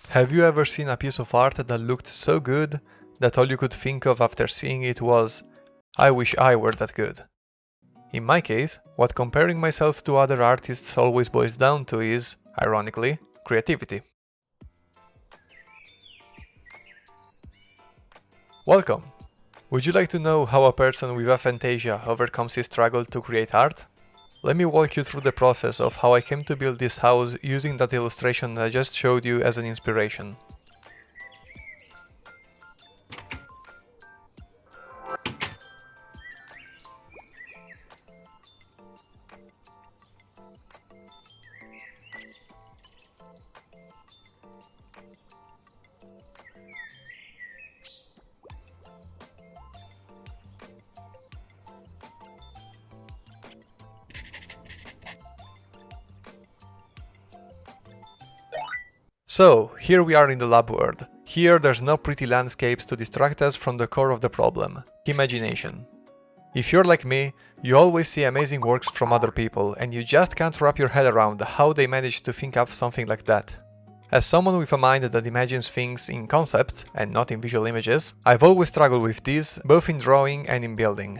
Have you ever seen a piece of art that looked so good that all you could think of after seeing it was, I wish I were that good? In my case, what comparing myself to other artists always boils down to is, ironically, creativity. Welcome! Would you like to know how a person with aphantasia overcomes his struggle to create art? Let me walk you through the process of how I came to build this house using that illustration I just showed you as an inspiration. So, here we are in the lab world. Here there's no pretty landscapes to distract us from the core of the problem, imagination. If you're like me, you always see amazing works from other people and you just can't wrap your head around how they managed to think up something like that. As someone with a mind that imagines things in concepts and not in visual images, I've always struggled with this, both in drawing and in building.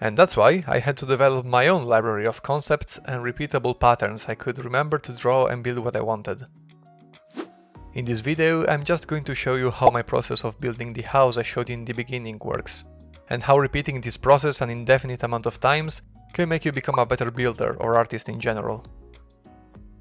And that's why I had to develop my own library of concepts and repeatable patterns I could remember to draw and build what I wanted. In this video, I'm just going to show you how my process of building the house I showed you in the beginning works, and how repeating this process an indefinite amount of times can make you become a better builder or artist in general.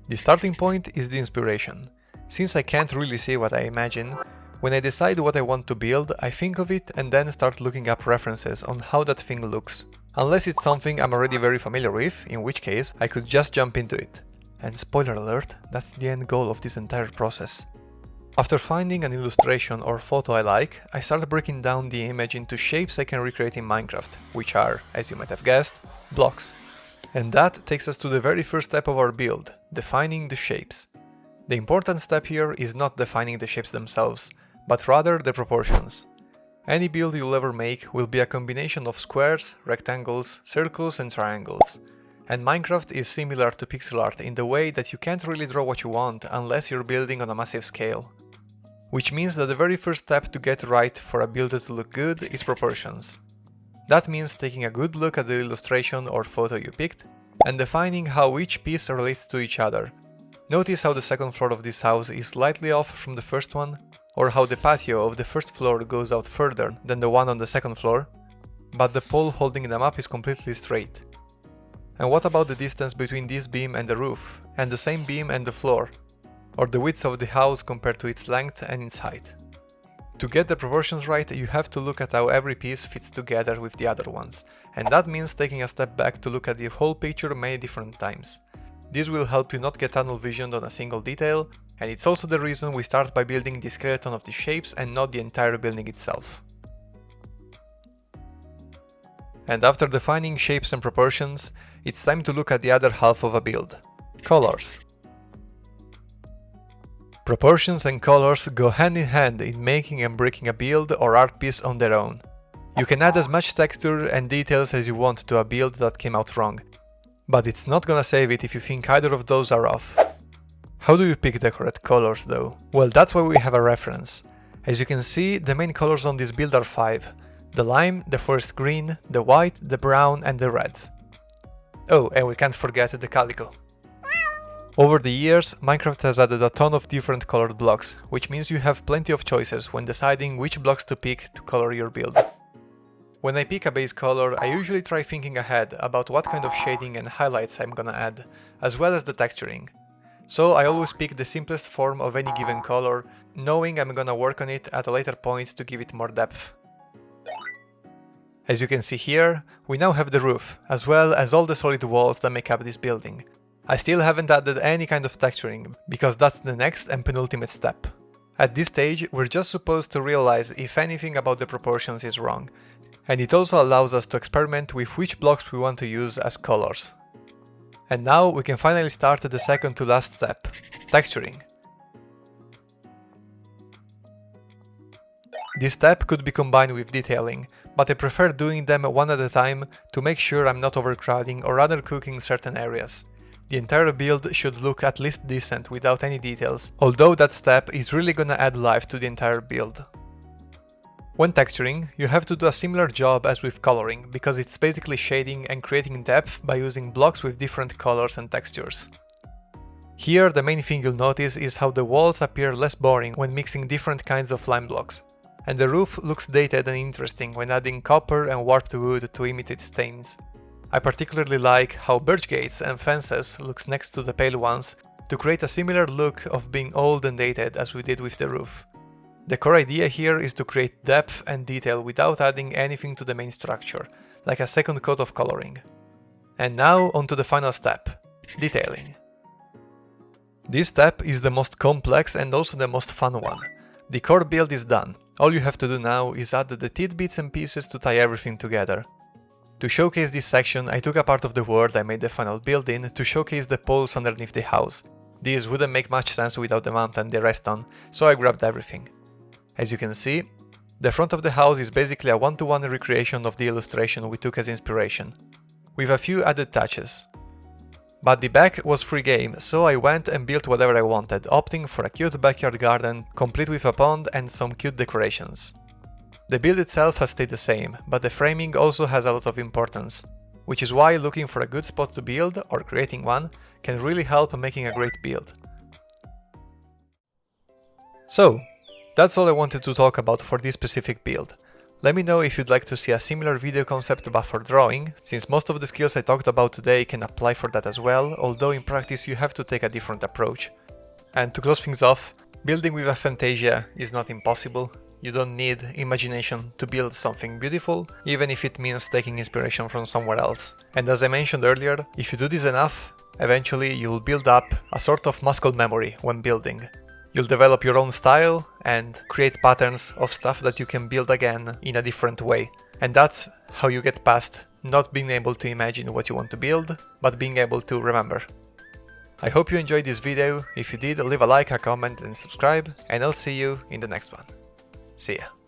The starting point is the inspiration. Since I can't really see what I imagine, when I decide what I want to build, I think of it and then start looking up references on how that thing looks. Unless it's something I'm already very familiar with, in which case I could just jump into it. And spoiler alert, that's the end goal of this entire process. After finding an illustration or photo I like, I start breaking down the image into shapes I can recreate in Minecraft, which are, as you might have guessed, blocks. And that takes us to the very first step of our build, defining the shapes. The important step here is not defining the shapes themselves, but rather the proportions. Any build you'll ever make will be a combination of squares, rectangles, circles and triangles. And Minecraft is similar to pixel art in the way that you can't really draw what you want unless you're building on a massive scale. Which means that the very first step to get right for a build to look good is proportions. That means taking a good look at the illustration or photo you picked and defining how each piece relates to each other. Notice how the second floor of this house is slightly off from the first one, or how the patio of the first floor goes out further than the one on the second floor, but the pole holding them up is completely straight. And what about the distance between this beam and the roof, and the same beam and the floor? Or the width of the house compared to its length and its height. To get the proportions right, you have to look at how every piece fits together with the other ones, and that means taking a step back to look at the whole picture many different times. This will help you not get tunnel visioned on a single detail, and it's also the reason we start by building the skeleton of the shapes and not the entire building itself. And after defining shapes and proportions, it's time to look at the other half of a build: colors. Proportions and colors go hand in hand in making and breaking a build or art piece on their own. You can add as much texture and details as you want to a build that came out wrong, but it's not gonna save it if you think either of those are off. How do you pick the correct colors though? Well, that's why we have a reference. As you can see, the main colors on this build are 5. The lime, the forest green, the white, the brown and the reds. Oh, and we can't forget the calico. Over the years, Minecraft has added a ton of different colored blocks, which means you have plenty of choices when deciding which blocks to pick to color your build. When I pick a base color, I usually try thinking ahead about what kind of shading and highlights I'm gonna add, as well as the texturing. So I always pick the simplest form of any given color, knowing I'm gonna work on it at a later point to give it more depth. As you can see here, we now have the roof, as well as all the solid walls that make up this building. I still haven't added any kind of texturing, because that's the next and penultimate step. At this stage, we're just supposed to realize if anything about the proportions is wrong, and it also allows us to experiment with which blocks we want to use as colors. And now we can finally start the second to last step, texturing. This step could be combined with detailing, but I prefer doing them one at a time to make sure I'm not overcrowding or undercooking certain areas. the entire build should look at least decent without any details, although that step is really gonna add life to the entire build. When texturing, you have to do a similar job as with coloring, because it's basically shading and creating depth by using blocks with different colors and textures. Here, the main thing you'll notice is how the walls appear less boring when mixing different kinds of lime blocks, and the roof looks dated and interesting when adding copper and warped wood to imitate stains. I particularly like how birch gates and fences looks next to the pale ones to create a similar look of being old and dated as we did with the roof. The core idea here is to create depth and detail without adding anything to the main structure, like a second coat of coloring. And now onto the final step, detailing. This step is the most complex and also the most fun one. The core build is done, all you have to do now is add the tidbits and pieces to tie everything together. To showcase this section, I took a part of the world I made the final build in to showcase the poles underneath the house. These wouldn't make much sense without the mountain they rest on, so I grabbed everything. As you can see, the front of the house is basically a one-to-one recreation of the illustration we took as inspiration, with a few added touches. But the back was free game, so I went and built whatever I wanted, opting for a cute backyard garden, complete with a pond and some cute decorations. The build itself has stayed the same, but the framing also has a lot of importance, which is why looking for a good spot to build, or creating one, can really help making a great build. So, that's all I wanted to talk about for this specific build. Let me know if you'd like to see a similar video concept but for drawing, since most of the skills I talked about today can apply for that as well, although in practice you have to take a different approach. And to close things off, building with aphantasia is not impossible. You don't need imagination to build something beautiful, even if it means taking inspiration from somewhere else. And as I mentioned earlier, if you do this enough, eventually you'll build up a sort of muscle memory when building. You'll develop your own style and create patterns of stuff that you can build again in a different way. And that's how you get past not being able to imagine what you want to build, but being able to remember. I hope you enjoyed this video. If you did, leave a like, a comment and subscribe, and I'll see you in the next one. See ya.